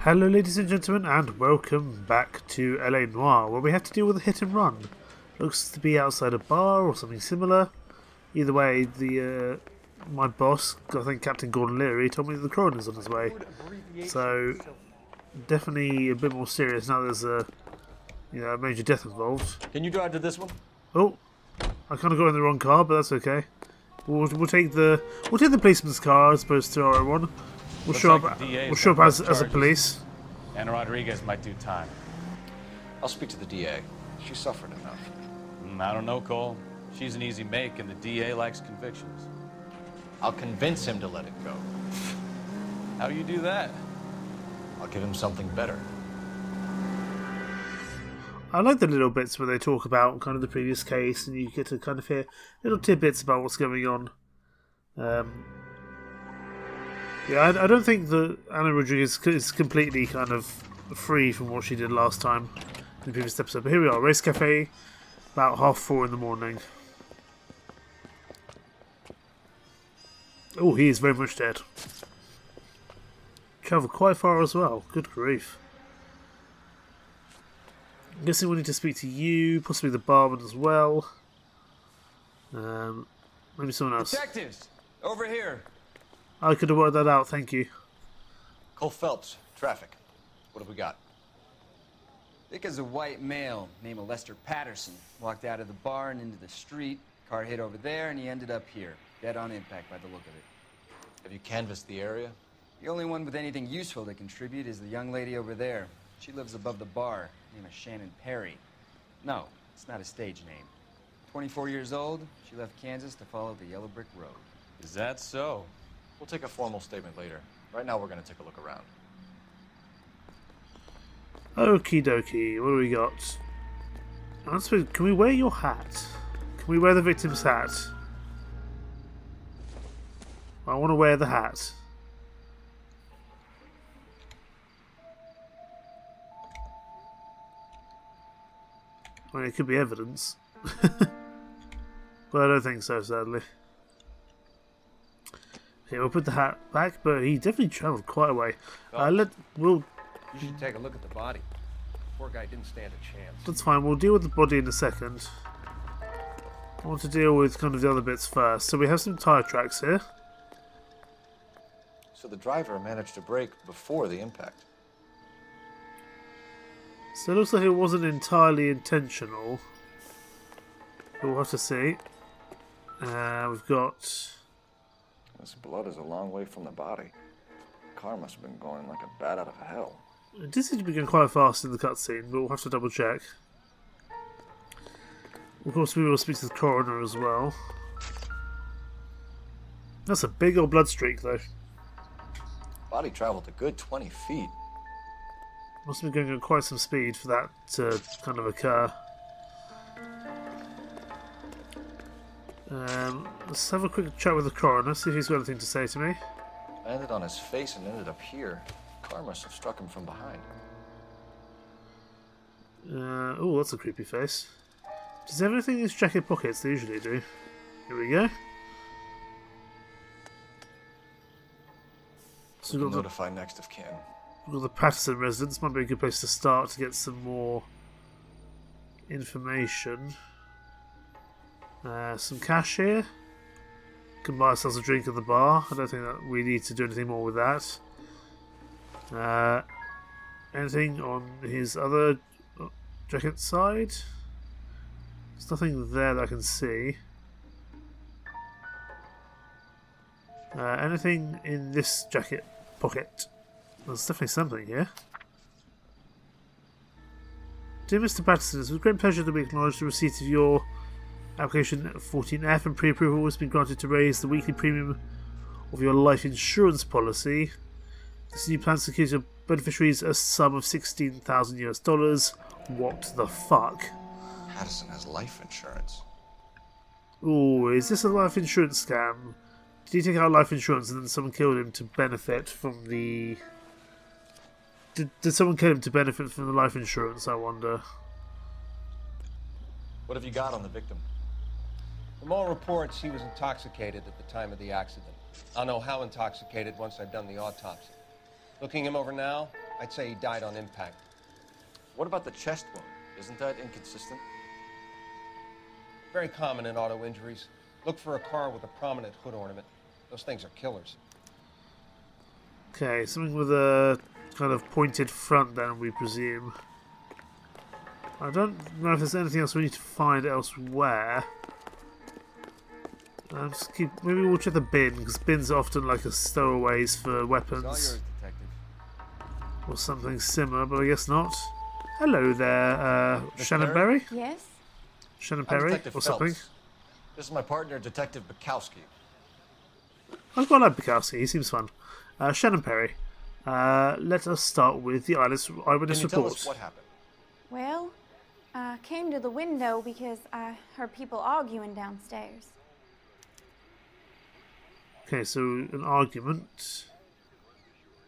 Hello ladies and gentlemen, and welcome back to LA Noire, where we have to deal with a hit and run. Looks to be outside a bar or something similar. Either way, my boss, I think Captain Gordon Leary, told me that the coroner's on his way. So, definitely a bit more serious now there's a major death involved. Can you drive to this one? Oh, I kind of got in the wrong car, but that's okay. We'll take the policeman's car as opposed to our own one. We'll show up as a police. And Rodriguez might do time. I'll speak to the DA. She suffered enough. I don't know, Cole. She's an easy make, and the DA likes convictions. I'll convince him to let it go. How you do that? I'll give him something better. I like the little bits where they talk about kind of the previous case, and you get to kind of hear little tidbits about what's going on. Yeah, I don't think that Anna Rodriguez is completely kind of free from what she did last time in the previous episode. But here we are, Race Cafe, about 4:30 in the morning. Oh, he is very much dead. Travelled quite far as well. Good grief. I'm guessing we need to speak to you, possibly the barman as well. Maybe someone else. Detectives, over here. I could have worked that out, thank you. Cole Phelps, traffic. What have we got? Dick is a white male named Lester Patterson. Walked out of the bar and into the street. Car hit over there and he ended up here. Dead on impact by the look of it. Have you canvassed the area? The only one with anything useful to contribute is the young lady over there. She lives above the bar. Name is Shannon Perry. No, it's not a stage name. 24 years old, she left Kansas to follow the yellow brick road. Is that so? We'll take a formal statement later. Right now, we're going to take a look around. Okie dokie, what do we got? Can we wear your hat? Can we wear the victim's hat? I want to wear the hat. I mean, it could be evidence. But I don't think so, sadly. Okay, we'll put the hat back, but he definitely travelled quite a way. You should take a look at the body. Poor guy didn't stand a chance. That's fine, we'll deal with the body in a second. I want to deal with kind of the other bits first. So we have some tyre tracks here. So the driver managed to brake before the impact. So it looks like it wasn't entirely intentional. But we'll have to see. We've got... This blood is a long way from the body. The car must have been going like a bat out of hell. It did seem to be going quite fast in the cutscene, but we'll have to double check. Of course, we will speak to the coroner as well. That's a big old blood streak, though. Body traveled a good 20 feet. Must have been going at quite some speed for that to kind of occur. Let's have a quick chat with the coroner, see if he's got anything to say to me. Landed on his face and ended up here. Car must have struck him from behind. Oh, that's a creepy face. Does he have anything in his jacket pockets? They usually do. Here we go. So we can notify next of kin. We've got the Patterson residence. Might be a good place to start to get some more information. Some cash here. Can buy ourselves a drink at the bar. I don't think that we need to do anything more with that. Anything on his other jacket side? There's nothing there that I can see. Anything in this jacket pocket? There's definitely something here. Dear Mr. Patterson, it's with great pleasure that we acknowledge the receipt of your application 14F, and pre-approval has been granted to raise the weekly premium of your life insurance policy. This new plan secures your beneficiaries a sum of $16,000 US. What the fuck? Patterson has life insurance. Ooh, is this a life insurance scam? Did he take out life insurance and then someone killed him to benefit from the... Did someone kill him to benefit from the life insurance, I wonder? What have you got on the victim? From all reports, he was intoxicated at the time of the accident. I'll know how intoxicated once I've done the autopsy. Looking him over now, I'd say he died on impact. What about the chest wound? Isn't that inconsistent? Very common in auto injuries. Look for a car with a prominent hood ornament. Those things are killers. Okay, something with a kind of pointed front then, we presume. I don't know if there's anything else we need to find elsewhere. Just keep. Maybe we'll check the bin, because bins are often like a stowaways for It's all weapons yours, detective. or something similar, but I guess not. Hello there, Miss Shannon Perry? Berry? Yes? Shannon I'm Perry Detective or something? Phelps. This is my partner, Detective Bukowski. I've got like Bukowski, he seems fun. Shannon Perry, let us start with the eyewitness Can you tell report. us what happened? Well, I came to the window because I heard people arguing downstairs. Okay, so an argument.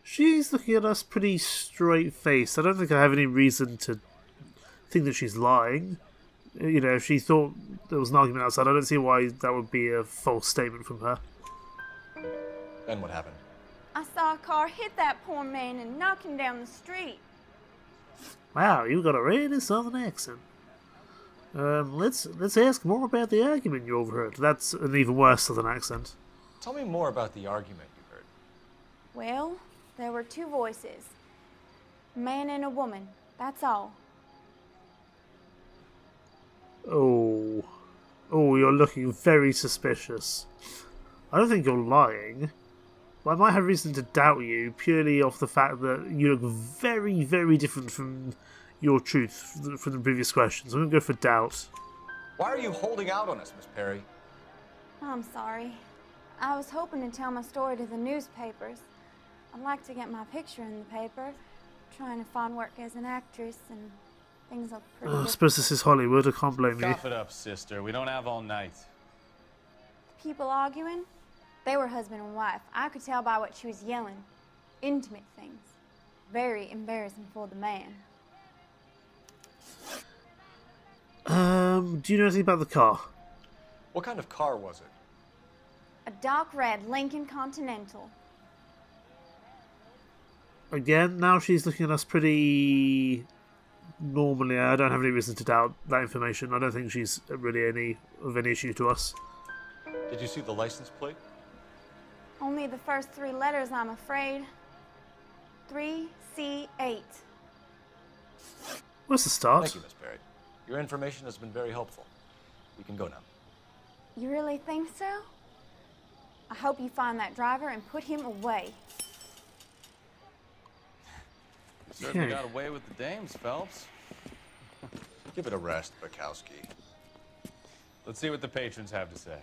She's looking at us pretty straight-faced. I don't think I have any reason to think that she's lying. You know, if she thought there was an argument outside, I don't see why that would be a false statement from her. Then what happened? I saw a car hit that poor man and knock him down the street. Wow, you got a really southern accent. Let's ask more about the argument you overheard. That's an even worse southern accent. Tell me more about the argument you heard. Well, there were two voices. A man and a woman. That's all. Oh, you're looking very suspicious. I don't think you're lying. But I might have reason to doubt you purely off the fact that you look very, very different from your truth from the previous questions. I'm going to go for doubt. Why are you holding out on us, Miss Perry? I'm sorry. I was hoping to tell my story to the newspapers. I'd like to get my picture in the paper. Trying to find work as an actress and things look pretty I good. suppose this is Hollywood. I can't blame you. Cough it up, sister. We don't have all night. People arguing? They were husband and wife. I could tell by what she was yelling. Intimate things. Very embarrassing for the man. Do you know anything about the car? What kind of car was it? A dark red Lincoln Continental. Again, now she's looking at us pretty normally. I don't have any reason to doubt that information. I don't think she's really any issue to us. Did you see the license plate? Only the first three letters, I'm afraid. 3C8. Where's the start? Thank you, Miss Perry. Your information has been very helpful. We can go now. You really think so? I hope you find that driver and put him away. Certainly Okay. got away with the dames, Phelps. Give it a rest, Bukowski. Let's see what the patrons have to say.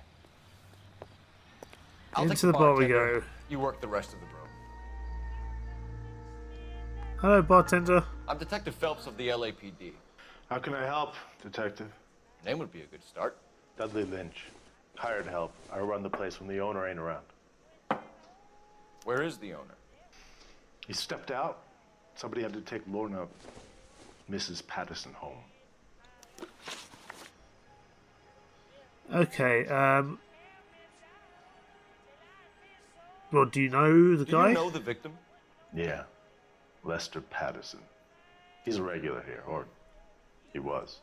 I'll take Into the bar we bartender. go. You work the rest of the room. Hello, bartender. I'm Detective Phelps of the LAPD. How can I help, Detective? Name would be a good start. Dudley Lynch. Hired help. I run the place when the owner ain't around. Where is the owner? He stepped out. Somebody had to take Lorna, Mrs. Patterson, home. Okay, well, do you know the Do guy? you know the victim? Yeah. Lester Patterson. He's a regular here, or he was.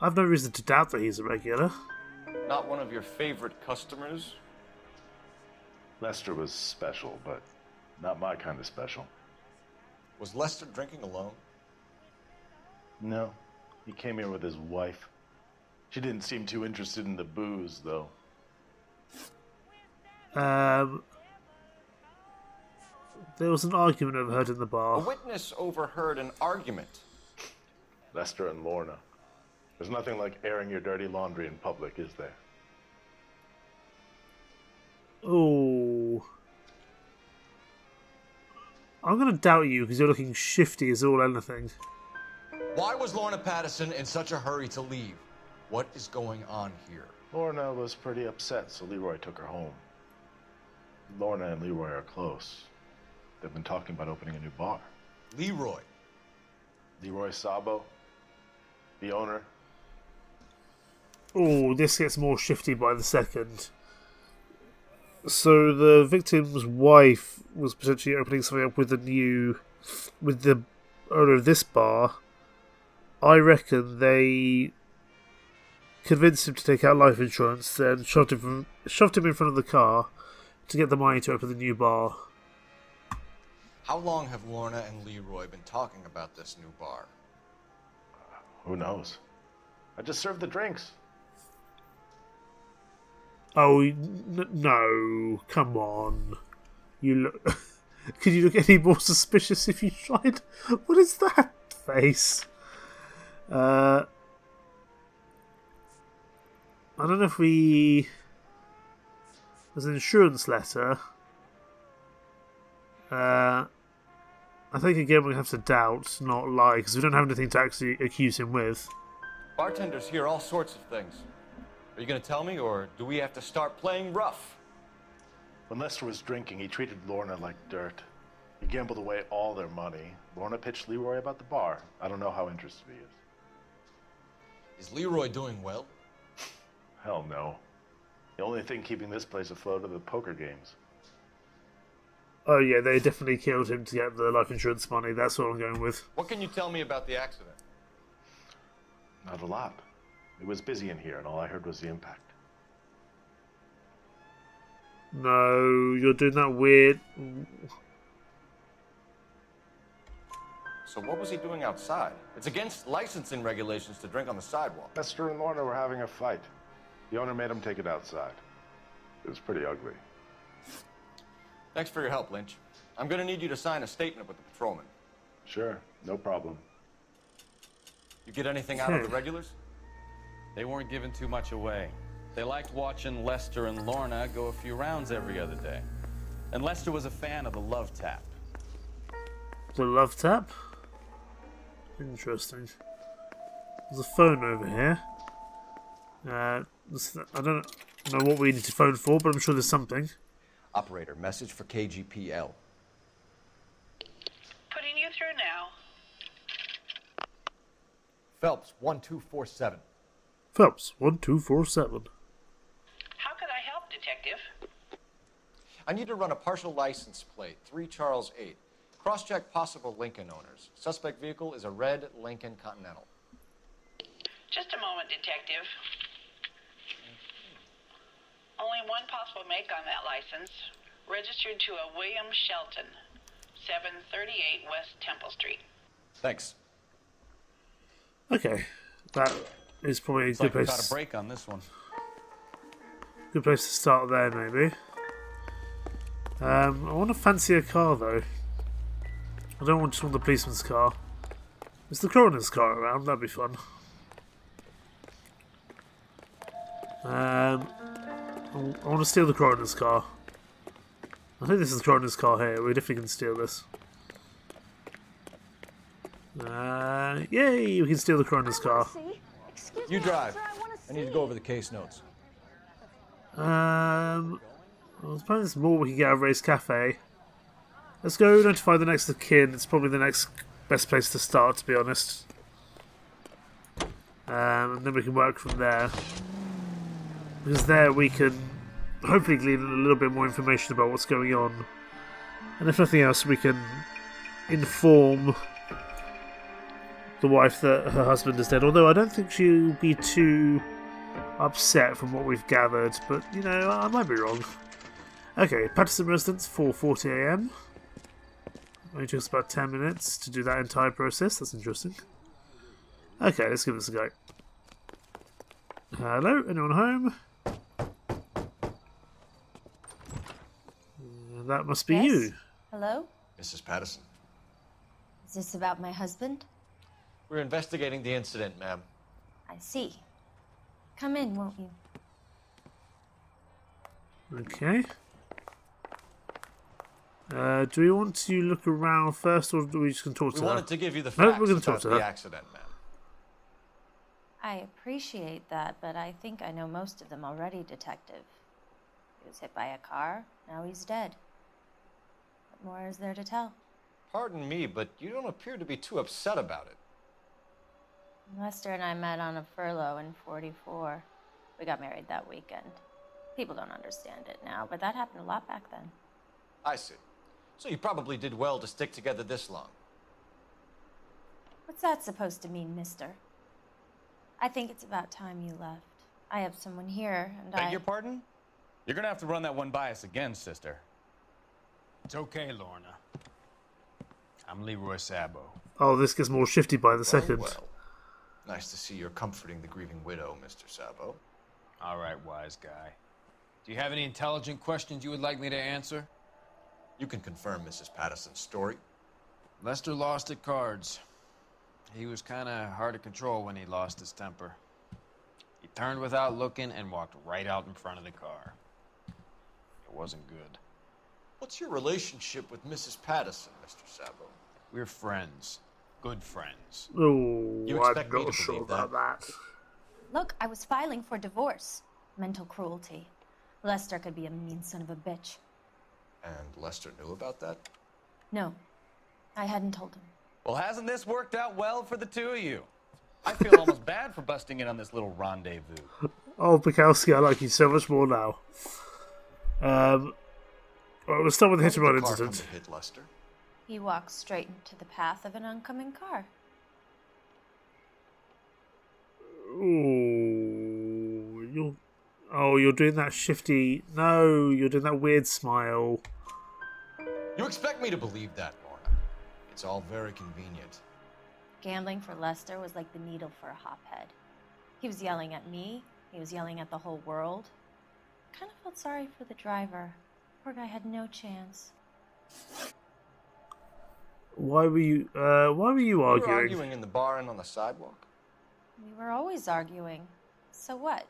I've no reason to doubt that he's a regular. Not one of your favorite customers? Lester was special, but not my kind of special. Was Lester drinking alone? No. He came here with his wife. She didn't seem too interested in the booze, though. There was an argument overheard in the A bar. witness overheard an argument. Lester and Lorna. There's nothing like airing your dirty laundry in public, is there? Oh. I'm going to doubt you because you're looking shifty as all anything. Why was Lorna Patterson in such a hurry to leave? What is going on here? Lorna was pretty upset, so Leroy took her home. Lorna and Leroy are close. They've been talking about opening a new bar. Leroy. Leroy Sabo, the owner. Oh, this gets more shifty by the second. So the victim's wife was potentially opening something up with the owner of this bar. I reckon they convinced him to take out life insurance, then shoved him in front of the car to get the money to open the new bar. How long have Lorna and Leroy been talking about this new bar? Who knows? I just served the drinks. Oh, no. Come on. You look... Could you look any more suspicious if you tried? What is that face? I don't know if we... There's an insurance letter. I think again we have to doubt, not lie, because we don't have anything to actually accuse him with. Bartenders hear all sorts of things. Are you going to tell me, or do we have to start playing rough? When Lester was drinking, he treated Lorna like dirt. He gambled away all their money. Lorna pitched Leroy about the bar. I don't know how interested he is. Is Leroy doing well? Hell no. The only thing keeping this place afloat are the poker games. Oh yeah, they definitely killed him to get the life insurance money. That's what I'm going with. What can you tell me about the accident? Not a lot. It was busy in here, and all I heard was the impact. No, you're doing that weird... So what was he doing outside? It's against licensing regulations to drink on the sidewalk. Lester and Lorna were having a fight. The owner made him take it outside. It was pretty ugly. Thanks for your help, Lynch. I'm gonna need you to sign a statement with the patrolman. Sure, no problem. You get anything out of the regulars? They weren't giving too much away. They liked watching Lester and Lorna go a few rounds every other day. And Lester was a fan of the love tap. The love tap? Interesting. There's a phone over here. I don't know what we need to phone for, but I'm sure there's something. Operator, message for KGPL. Putting you through now. Phelps, 1247. Phelps, 1247. How could I help, Detective? I need to run a partial license plate, 3 Charles 8. Cross-check possible Lincoln owners. Suspect vehicle is a red Lincoln Continental. Just a moment, Detective. Only one possible make on that license. Registered to a William Shelton, 738 West Temple Street. Thanks. Okay, that is probably a good We place. got a break on this one. Good place to start there, maybe. I want to fancy a car though. I don't just want the policeman's car. Is the coroner's car around? That'd be fun. I want to steal the coroner's car. I think this is the coroner's car here. We definitely can steal this. Yay! We can steal the coroner's car. You drive. I need to go over the case notes. Well, apparently there's more we can get out of Ray's Cafe. Let's go notify the next of kin. It's probably the next best place to start, to be honest. And then we can work from there. Because there we can hopefully glean a little bit more information about what's going on. And if nothing else, we can inform the wife that her husband is dead. Although I don't think she'll be too upset from what we've gathered. But, you know, I might be wrong. Okay, Patterson residence, 4:40 AM. Only took us about 10 minutes to do that entire process. That's interesting. Okay, let's give this a go. Hello, anyone home? That must be you. Hello? Mrs. Patterson. Is this about my husband? We're investigating the incident, ma'am. I see. Come in, won't you? Okay. Do we want to look around first, or do we just going to talk to her? We wanted to give you the No, facts we're going to talk about to the her. accident, ma'am. I appreciate that, but I think I know most of them already, Detective. He was hit by a car, now he's dead. What more is there to tell? Pardon me, but you don't appear to be too upset about it. Lester and I met on a furlough in '44. We got married that weekend. People don't understand it now, but that happened a lot back then. I see. So you probably did well to stick together this long. What's that supposed to mean, mister? I think it's about time you left. I have someone here, and Beg your pardon? You're gonna have to run that one by us again, sister. It's okay, Lorna. I'm Leroy Sabo. Oh, this gets more shifty by the second. Well. Nice to see you're comforting the grieving widow, Mr. Sabo. All right, wise guy. Do you have any intelligent questions you would like me to answer? You can confirm Mrs. Patterson's story. Lester lost at cards. He was kind of hard to control when he lost his temper. He turned without looking and walked right out in front of the car. It wasn't good. What's your relationship with Mrs. Patterson, Mr. Sabo? We're friends. Good friends. Oh, You I'm expect me not to sure believe about that. Look, I was filing for divorce. Mental cruelty. Lester could be a mean son of a bitch. And Lester knew about that? No, I hadn't told him. Well, hasn't this worked out well for the two of you? I feel almost bad for busting in on this little rendezvous. Oh, Bukowski, I like you so much more now. Well, we'll start with the hit and run incident. Hit Lester? He walked straight into the path of an oncoming car. Ooh, you're doing that shifty. No, you're doing that weird smile. You expect me to believe that, Lorna? It's all very convenient. Gambling for Lester was like the needle for a hophead. He was yelling at me. He was yelling at the whole world. I kind of felt sorry for the driver. Poor guy had no chance. Why were you arguing? You were arguing in the bar and on the sidewalk? We were always arguing. So what?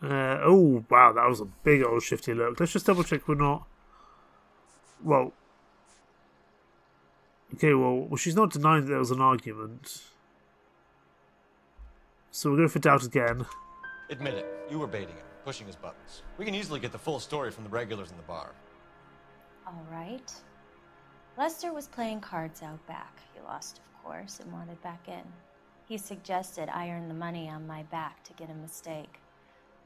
Oh, wow, that was a big old shifty look. Let's just double check we're not... Well... Okay, well, she's not denying that there was an argument. So we'll go for doubt again. Admit it. You were baiting him, pushing his buttons. We can easily get the full story from the regulars in the bar. All right. Lester was playing cards out back. He lost, of course, and wanted back in. He suggested I earn the money on my back to get a mistake.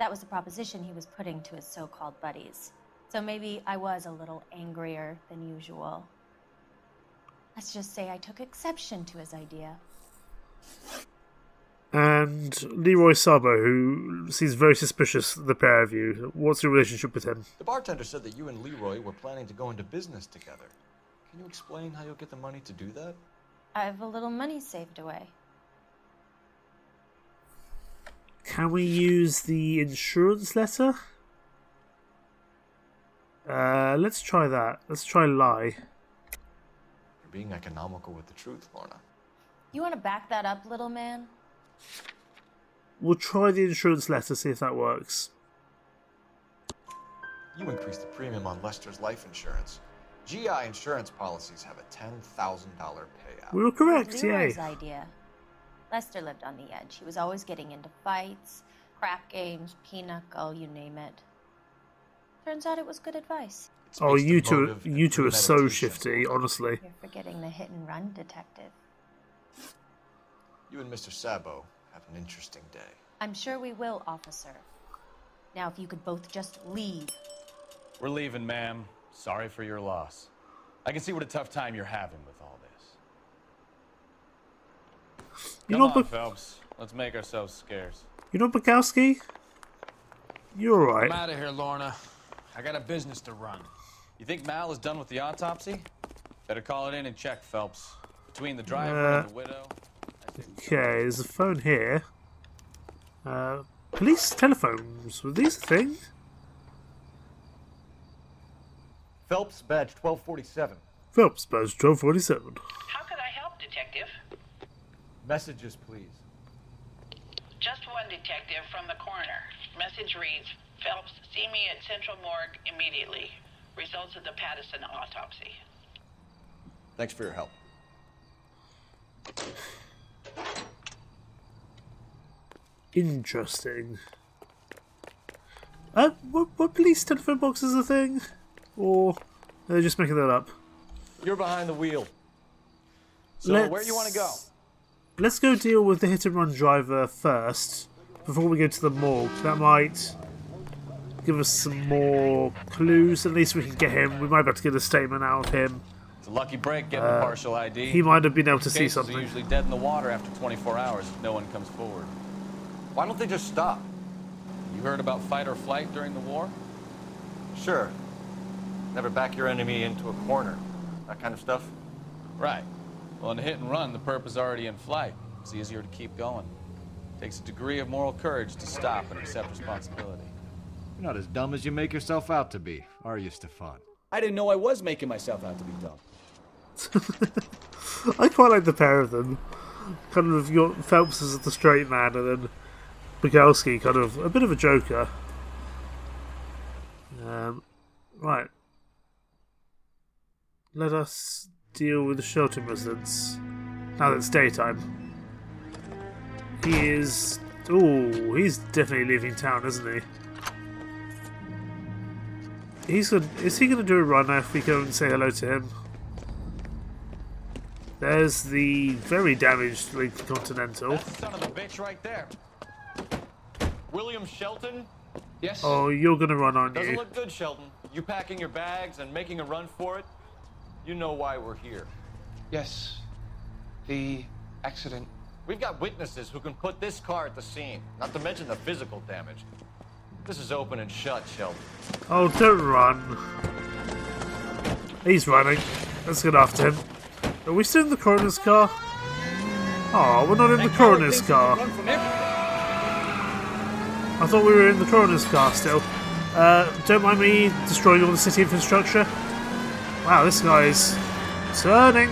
That was the proposition he was putting to his so-called buddies. So maybe I was a little angrier than usual. Let's just say I took exception to his idea. And Leroy Sabo, who seems very suspicious of the pair of you. What's your relationship with him? The bartender said that you and Leroy were planning to go into business together. Can you explain how you'll get the money to do that? I have a little money saved away. Can we use the insurance letter? Let's try that. Let's try lie. You're being economical with the truth, Lorna. You want to back that up, little man? We'll try the insurance letter, see if that works. You increased the premium on Lester's life insurance. GI insurance policies have a $10,000 payout. We were correct, It was Leroy's yay. idea. Lester lived on the edge. He was always getting into fights, crap games, pinochle, you name it. Turns out it was good advice. Oh, you two are so shifty, honestly. You're forgetting the hit-and-run detective. You and Mr. Sabo have an interesting day. I'm sure we will, officer. Now, if you could both just leave. We're leaving, ma'am. Sorry for your loss. I can see what a tough time you're having with all this. Come on, Phelps. Let's make ourselves scarce. You know Bukowski? You're alright. I'm out of here, Lorna. I got a business to run. You think Mal is done with the autopsy? Better call it in and check, Phelps. Between the driver and the widow... Okay, there's a phone here. Police telephones. Were these a thing? Phelps, badge 1247. Phelps, badge 1247. How could I help, Detective? Messages, please. Just one detective from the coroner. Message reads, Phelps, see me at Central Morgue immediately. Results of the Patterson autopsy. Thanks for your help. Interesting. What police telephone box is a thing? Or are they just making that up? You're behind the wheel. So where do you want to go? Let's go deal with the hit-and-run driver first. before we go to the morgue. That might give us some more clues. At least we can get him. We might be able to get a statement out of him. It's a lucky break getting a partial ID. He might have been able to see Cases something. are usually dead in the water after 24 hours if no one comes forward. Why don't they just stop? You heard about fight or flight during the war? Sure. Never back your enemy into a corner. That kind of stuff? Right. Well, in a hit and run, the perp is already in flight. It's easier to keep going. Takes a degree of moral courage to stop and accept responsibility. You're not as dumb as you make yourself out to be, are you, Stefan? I didn't know I was making myself out to be dumb. I quite like the pair of them. Kind of your Phelps as the straight man, and then Bukowski kind of a bit of a joker. Right. Let us deal with the Shelton residents now that it's daytime. He is... Ooh, he's definitely leaving town, isn't he? Is he going to do a run if we go and say hello to him? There's the very damaged Lincoln Continental. That's the son of a bitch right there. William Shelton? Yes? Oh, you're going to run, aren't Doesn't you? look good, Shelton. You packing your bags and making a run for it? You know why we're here. Yes. The accident. We've got witnesses who can put this car at the scene, not to mention the physical damage. This is open and shut, Shelton. Oh, don't run. He's running. Let's get after him. Are we still in the coroner's car? Oh, we're not in the coroner's car. I thought we were in the coroner's car still. Don't mind me destroying all the city infrastructure. Wow, this guy's turning.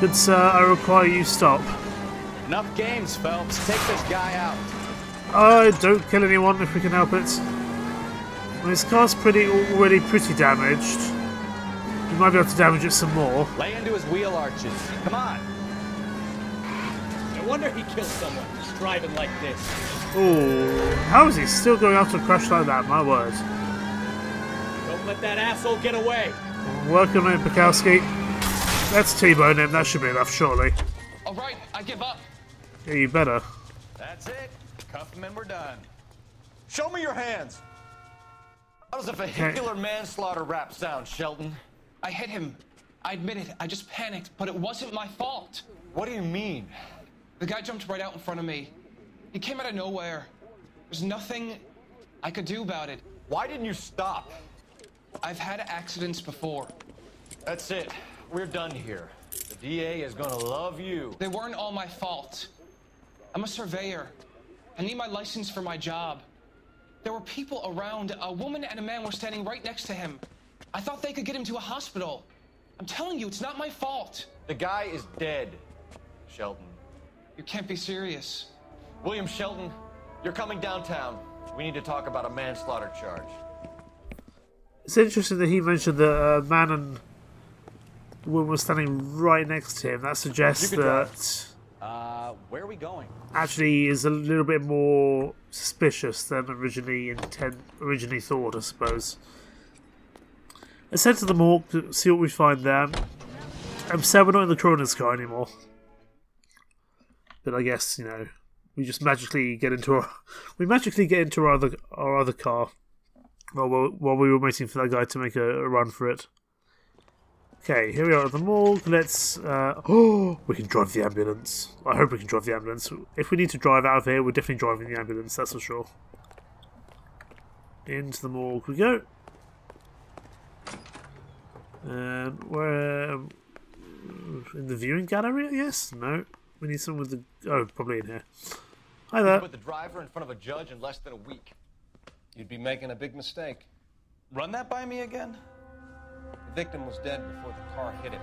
Good sir, I require you stop. Enough games, Phelps. Take this guy out. Don't kill anyone if we can help it. Well, his car's already pretty damaged. We might be able to damage it some more. Lay into his wheel arches. Come on. No wonder he killed someone just driving like this. Oh, how is he still going after a crash like that? My word. Don't let that asshole get away. Welcome in, Bukowski. Let's T-bone him. That should be enough, surely. All right, I give up. Yeah, you better. That's it. Cuff him and we're done. Show me your hands. How does a vehicular manslaughter rap sound, Shelton? I hit him. I admit it. I just panicked, but it wasn't my fault. What do you mean? The guy jumped right out in front of me. He came out of nowhere. There's nothing I could do about it. Why didn't you stop? I've had accidents before. That's it. We're done here. The DA is gonna love you. They weren't all my fault. I'm a surveyor. I need my license for my job. There were people around. A woman and a man were standing right next to him. I thought they could get him to a hospital. I'm telling you, it's not my fault. The guy is dead, Shelton. You can't be serious. William Shelton, you're coming downtown. We need to talk about a manslaughter charge. It's interesting that he mentioned that a man and woman were standing right next to him. That suggests that where are we going? actually is a little bit more suspicious than originally thought, I suppose. Let's head to the morgue to see what we find there. I'm sad we're not in the coroner's car anymore. But I guess, you know, we just magically get into our other car while we were waiting for that guy to make a run for it. Okay, here we are at the morgue. Let's... we can drive the ambulance. I hope we can drive the ambulance. If we need to drive out of here, we're definitely driving the ambulance, that's for sure. Into the morgue we go. We're in the viewing gallery, I guess? No. We need someone with the... Oh, probably in here. Hi there. Put the driver in front of a judge in less than a week. You'd be making a big mistake. Run that by me again? The victim was dead before the car hit him.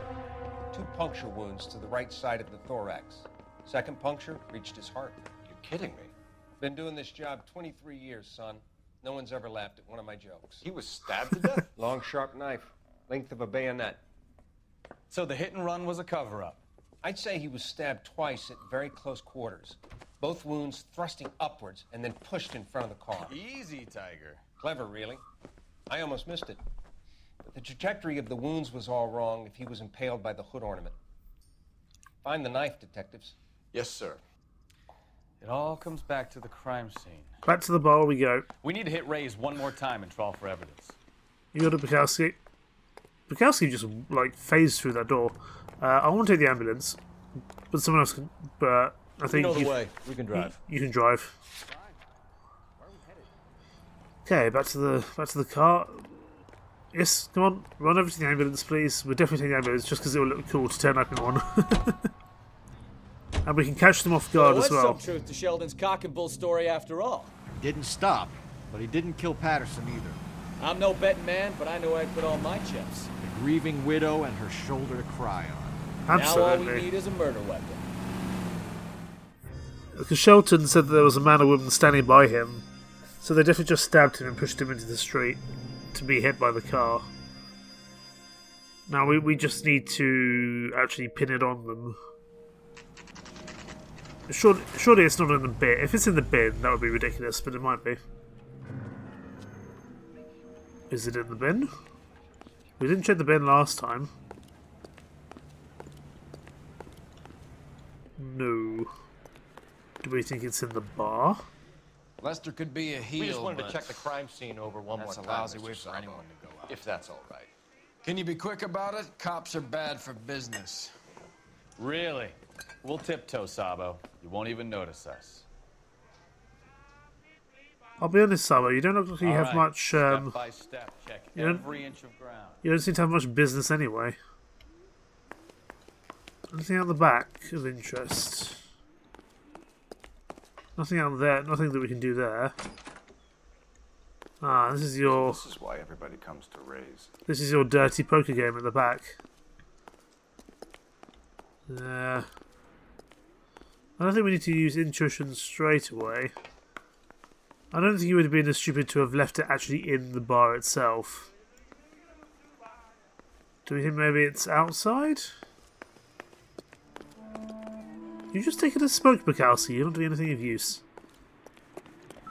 2 puncture wounds to the right side of the thorax. Second puncture reached his heart. You're kidding me. Been doing this job 23 years, son. No one's ever laughed at one of my jokes. He was stabbed to death? Long, sharp knife. Length of a bayonet. So the hit and run was a cover-up? I'd say he was stabbed twice at very close quarters. Both wounds thrusting upwards and then pushed in front of the car. Easy, Tiger. Clever, really. I almost missed it. But the trajectory of the wounds was all wrong if he was impaled by the hood ornament. Find the knife, detectives. Yes, sir. It all comes back to the crime scene. Back to the bar we go. We need to hit Ray's one more time and trawl for evidence. You got a Bukowski. Bukowski just, like, phased through that door. I want to take the ambulance, but someone else can... But I think... You know the way. We can drive. You can drive. Okay, back to the car. Yes, come on, run over to the ambulance, please. We're definitely taking the ambulance just because it will look cool to turn up in one. And we can catch them off guard as well. What's some truth to Sheldon's cock and bull story after all? He didn't stop, but he didn't kill Patterson either. I'm no betting man, but I know I'd put all my chips. A grieving widow and her shoulder to cry on. Absolutely. Now all we need is a murder weapon. Because Shelton said that there was a man or woman standing by him, so they definitely just stabbed him and pushed him into the street to be hit by the car. Now we just need to actually pin it on them. Surely it's not in the bin. If it's in the bin, that would be ridiculous, but it might be. Is it in the bin? We didn't check the bin last time. No. Do we think it's in the bar? Lester could be a heel, We just wanted but to check the crime scene over one more that's time. a lousy Mr. way for Sabo, anyone to go out. If that's all right. Can you be quick about it? Cops are bad for business. Really? We'll tiptoe, Sabo. You won't even notice us. I'll be honest, Sabo, you don't look like you All have right. much... Step by step, check you don't- every inch of ground. You don't seem to have much business anyway. Anything out the back of interest? Nothing out there, nothing that we can do there. Ah, this is your... This is why everybody comes to Ray's. This is your dirty poker game at the back. I don't think we need to use intuition straight away. I don't think you would have been as stupid to have left it actually in the bar itself. Do we think maybe it's outside? You just taken a smoke, Bukowski. You're not doing anything of use.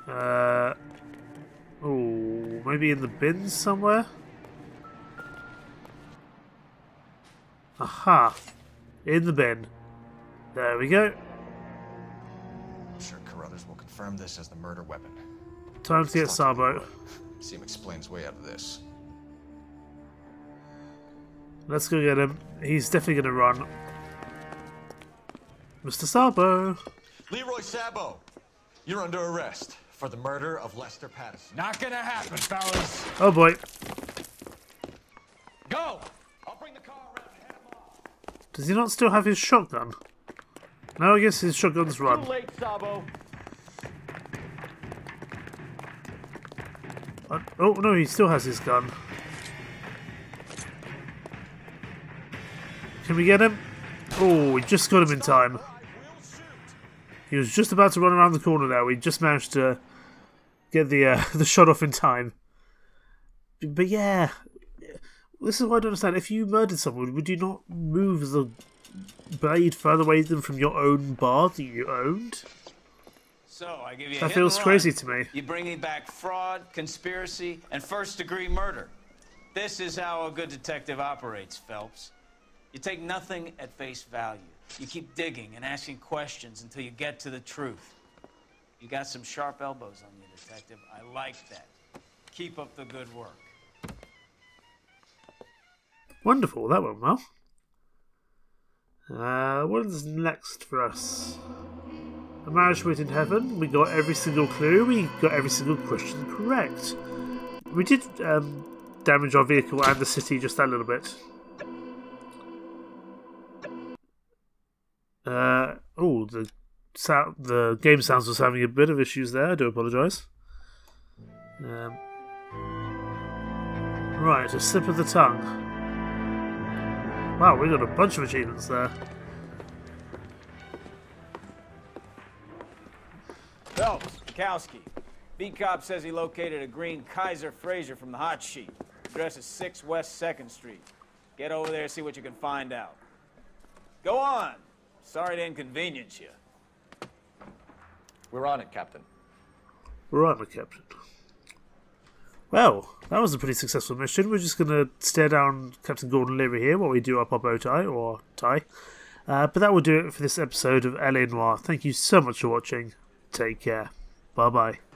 Oh, maybe in the bins somewhere? Aha! In the bin. There we go. I'm sure Carruthers will confirm this as the murder weapon. Time to get Sabo. See him explain his way out of this. Let's go get him. He's definitely going to run. Mr. Sabo. Leroy Sabo, you're under arrest for the murder of Lester Patterson. Not gonna happen, fellas. Oh boy. Go! I'll bring the car around and head him off. Does he not still have his shotgun? No, I guess his shotgun's run. Too late, Sabo. Oh no, he still has his gun. Can we get him? Oh, we just got him in time. He was just about to run around the corner there. We just managed to get the the shot off in time. But yeah, this is what I don't understand. If you murdered someone, would you not move the blade further away than from your own bar that you owned? So, I give you a That hit feels and run. crazy to me. You bring me back fraud, conspiracy, and first-degree murder. This is how a good detective operates, Phelps. You take nothing at face value. You keep digging and asking questions until you get to the truth. You got some sharp elbows on you, detective. I like that. Keep up the good work. Wonderful, that went well. What is next for us? A marriage made in heaven. We got every single clue. We got every single question correct. We did damage our vehicle and the city just that little bit. Oh, the game sounds was having a bit of issues there. I do apologise. Right, a slip of the tongue. Wow, we got a bunch of achievements there. Phelps, Kowski. B-Cop says he located a green Kaiser Fraser from the hot sheet. Address is 6 West 2nd Street. Get over there, see what you can find out. Go on. Sorry to inconvenience you. We're on it, Captain. We're on it, Captain. Well, that was a pretty successful mission. We're just going to stare down Captain Gordon Leary here while we do up our bow tie, or tie. But that will do it for this episode of LA Noire. Thank you so much for watching. Take care. Bye bye.